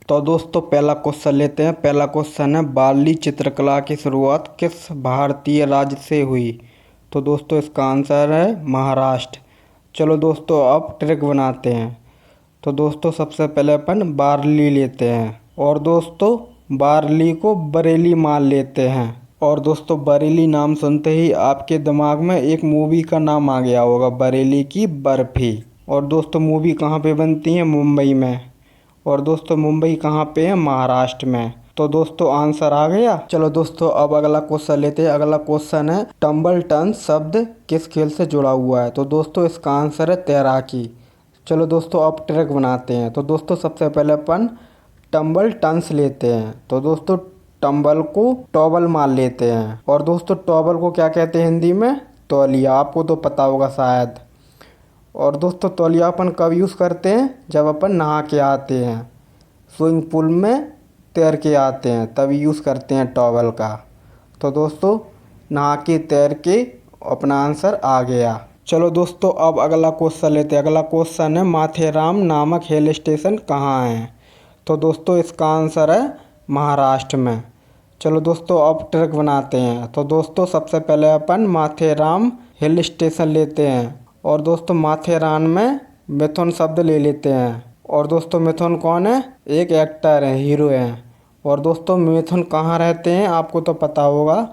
तो दोस्तों पहला क्वेश्चन लेते हैं। पहला क्वेश्चन है, वारली चित्रकला की शुरुआत किस भारतीय राज्य से हुई? तो दोस्तों इसका आंसर है महाराष्ट्र। चलो दोस्तों अब ट्रिक बनाते हैं। तो दोस्तों सबसे पहले अपन वारली लेते हैं और दोस्तों वारली को बरेली मान लेते हैं। और दोस्तों बरेली नाम सुनते ही आपके दिमाग में एक मूवी का नाम आ गया होगा, बरेली की बर्फी। और दोस्तों मूवी कहाँ पे बनती है? मुंबई में। और दोस्तों मुंबई कहाँ पे है? महाराष्ट्र में। तो दोस्तों आंसर आ गया। चलो दोस्तों अब अगला क्वेश्चन लेते हैं। अगला क्वेश्चन है, टम्बल टन शब्द किस खेल से जुड़ा हुआ है? तो दोस्तों इसका आंसर है तैराकी। चलो दोस्तों अब ट्रैक बनाते हैं। तो दोस्तों सबसे पहले अपन टम्बल टन्स लेते हैं। तो दोस्तों टम्बल को टॉवल मान लेते हैं। और दोस्तों टॉवल को क्या कहते हैं हिंदी में? तौलिया। आपको तो पता होगा शायद। और दोस्तों तौलिया अपन कब यूज़ करते हैं? जब अपन नहा के आते हैं, स्विमिंग पूल में तैर के आते हैं, तभी यूज़ करते हैं टॉवल का। तो दोस्तों नहा के तैर के अपना आंसर आ गया। चलो दोस्तों अब अगला क्वेश्चन लेते हैं। अगला क्वेश्चन है, माथेरान नामक हिल स्टेशन कहाँ है? तो दोस्तों इसका आंसर है महाराष्ट्र में। चलो दोस्तों अब ट्रैक बनाते हैं। तो दोस्तों सबसे पहले अपन माथेरान हिल स्टेशन लेते हैं। और दोस्तों माथेरान में मिथुन शब्द ले लेते हैं। और दोस्तों मिथुन कौन है? एक एक्टर है, हीरो है। और दोस्तों मिथुन कहाँ रहते हैं? आपको तो पता होगा,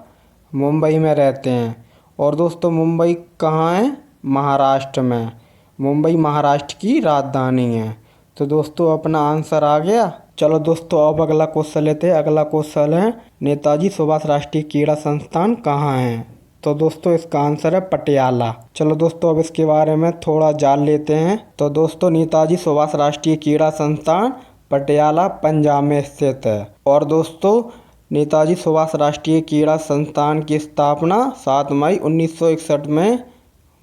मुंबई में रहते हैं। और दोस्तों मुंबई कहाँ है? महाराष्ट्र में। मुंबई महाराष्ट्र की राजधानी है। तो दोस्तों अपना आंसर आ गया। चलो दोस्तों अब अगला क्वेश्चन लेते हैं। अगला क्वेश्चन है, नेताजी सुभाष राष्ट्रीय क्रीड़ा संस्थान कहाँ है? तो दोस्तों इसका आंसर है पटियाला। चलो दोस्तों अब इसके बारे में थोड़ा जान लेते हैं। तो दोस्तों नेताजी सुभाष राष्ट्रीय क्रीड़ा संस्थान पटियाला पंजाब में स्थित है। और दोस्तों नेताजी सुभाष राष्ट्रीय क्रीड़ा संस्थान की स्थापना 7 मई 1961 में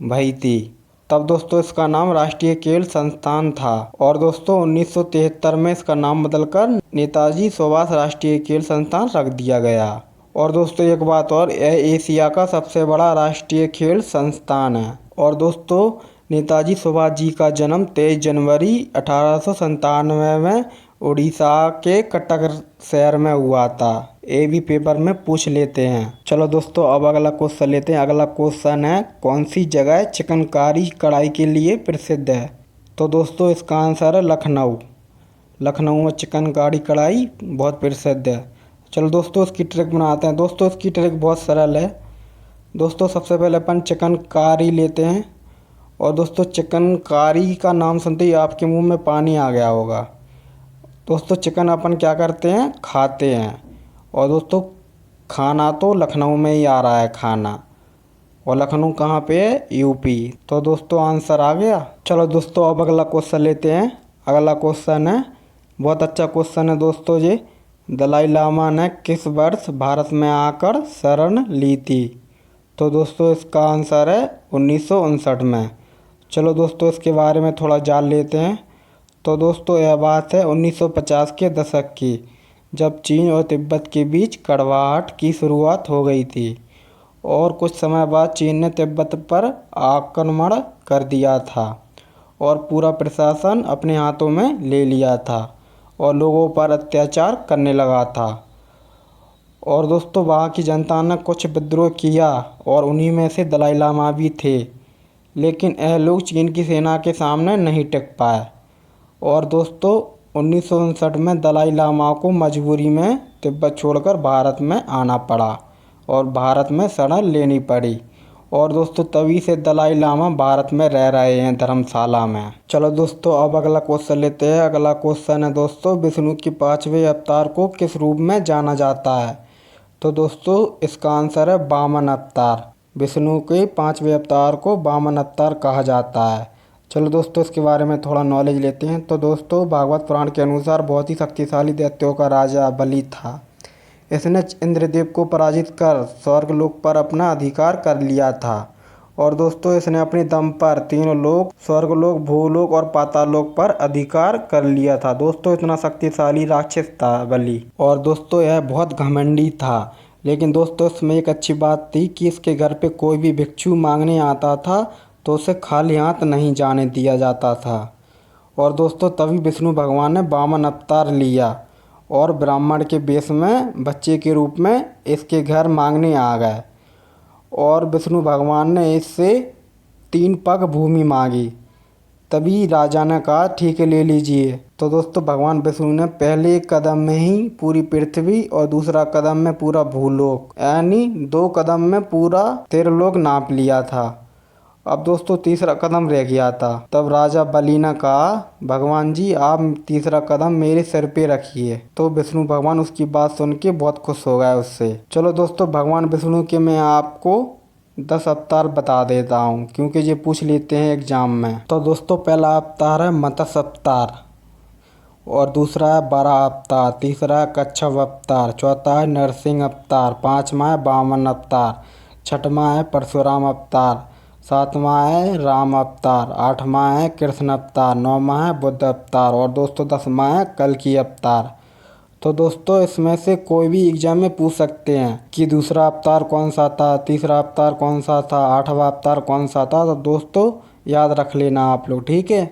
भई थी। तब दोस्तों इसका नाम राष्ट्रीय खेल संस्थान था। और दोस्तों 1973 में इसका नाम बदलकर नेताजी सुभाष राष्ट्रीय खेल संस्थान रख दिया गया। और दोस्तों एक बात और, यह एशिया का सबसे बड़ा राष्ट्रीय खेल संस्थान है। और दोस्तों नेताजी सुभाष जी का जन्म 23 जनवरी 1897 में उड़ीसा के कटक शहर में हुआ था। ये भी पेपर में पूछ लेते हैं। चलो दोस्तों अब अगला क्वेश्चन लेते हैं। अगला क्वेश्चन है, कौन सी जगह चिकनकारी कढ़ाई के लिए प्रसिद्ध है? तो दोस्तों इसका आंसर है लखनऊ। लखनऊ में चिकनकारी कढ़ाई बहुत प्रसिद्ध है। चलो दोस्तों इसकी ट्रिक बनाते हैं। दोस्तों इसकी ट्रिक बहुत सरल है। दोस्तों सबसे पहले अपन चिकनकारी लेते हैं। और दोस्तों चिकनकारी का नाम सुनते ही आपके मुंह में पानी आ गया होगा। दोस्तों चिकन अपन क्या करते हैं? खाते हैं। और दोस्तों खाना तो लखनऊ में ही आ रहा है खाना। और लखनऊ कहाँ पे है? यूपी। तो दोस्तों आंसर आ गया। चलो दोस्तों अब अगला क्वेश्चन लेते हैं। अगला क्वेश्चन है, बहुत अच्छा क्वेश्चन है दोस्तों जी। दलाई लामा ने किस वर्ष भारत में आकर शरण ली थी? तो दोस्तों इसका आंसर है 1959 में। चलो दोस्तों इसके बारे में थोड़ा जान लेते हैं। तो दोस्तों यह बात है 1950 के दशक की, जब चीन और तिब्बत के बीच कड़वाहट की शुरुआत हो गई थी। और कुछ समय बाद चीन ने तिब्बत पर आक्रमण कर दिया था और पूरा प्रशासन अपने हाथों में ले लिया था और लोगों पर अत्याचार करने लगा था। और दोस्तों वहाँ की जनता ने कुछ विद्रोह किया और उन्हीं में से दलाई लामा भी थे। लेकिन यह लोग चीन की सेना के सामने नहीं टिक पाए। और दोस्तों 1959 में दलाई लामा को मजबूरी में तिब्बत छोड़कर भारत में आना पड़ा और भारत में शरण लेनी पड़ी। और दोस्तों तभी से दलाई लामा भारत में रह रहे हैं धर्मशाला में। चलो दोस्तों अब अगला क्वेश्चन लेते हैं। अगला क्वेश्चन है दोस्तों, विष्णु के 5वें अवतार को किस रूप में जाना जाता है? तो दोस्तों इसका आंसर है वामन अवतार। विष्णु के 5वें अवतार को वामन अवतार कहा जाता है। चलो दोस्तों इसके बारे में थोड़ा नॉलेज लेते हैं। तो दोस्तों भागवत पुराण के अनुसार बहुत ही शक्तिशाली दैत्यों का राजा बलि था। इसने इंद्रदेव को पराजित कर स्वर्गलोक पर अपना अधिकार कर लिया था। और दोस्तों इसने अपने दम पर तीनों लोक, स्वर्गलोक, भूलोक और पातालोक पर अधिकार कर लिया था। दोस्तों इतना शक्तिशाली राक्षस था बलि। और दोस्तों यह बहुत घमंडी था। लेकिन दोस्तों इसमें एक अच्छी बात थी कि इसके घर पे कोई भी भिक्षु मांगने आता था तो उसे खाली हाथ नहीं जाने दिया जाता था। और दोस्तों तभी विष्णु भगवान ने वामन अवतार लिया और ब्राह्मण के वेश में बच्चे के रूप में इसके घर मांगने आ गए। और विष्णु भगवान ने इससे 3 पग भूमि मांगी। तभी राजा ने कहा ठीक है ले लीजिए। तो दोस्तों भगवान विष्णु ने पहले कदम में ही पूरी पृथ्वी और दूसरा कदम में पूरा भूलोक, यानी 2 कदम में पूरा त्रिलोक नाप लिया था। अब दोस्तों तीसरा कदम रह गया था। तब राजा बलि ने कहा भगवान जी आप तीसरा कदम मेरे सिर पे रखिए। तो विष्णु भगवान उसकी बात सुन के बहुत खुश हो गए उससे। चलो दोस्तों भगवान विष्णु के मैं आपको 10 अवतार बता देता हूँ, क्योंकि ये पूछ लेते हैं एग्जाम में। तो दोस्तों पहला अवतार है मत्स्य अवतार, और दूसरा है बराह अवतार, तीसरा है कच्छप अवतार, चौथा है नरसिंह अवतार, पांचवा है वामन अवतार, छठवां है परशुराम अवतार, सातवां है राम अवतार, आठवां है कृष्ण अवतार, नौवां है बुद्ध अवतार और दोस्तों 10वां है कल्कि अवतार। तो दोस्तों इसमें से कोई भी एग्जाम में पूछ सकते हैं कि दूसरा अवतार कौन सा था, तीसरा अवतार कौन सा था, 8वां अवतार कौन सा था। तो दोस्तों याद रख लेना आप लोग, ठीक है।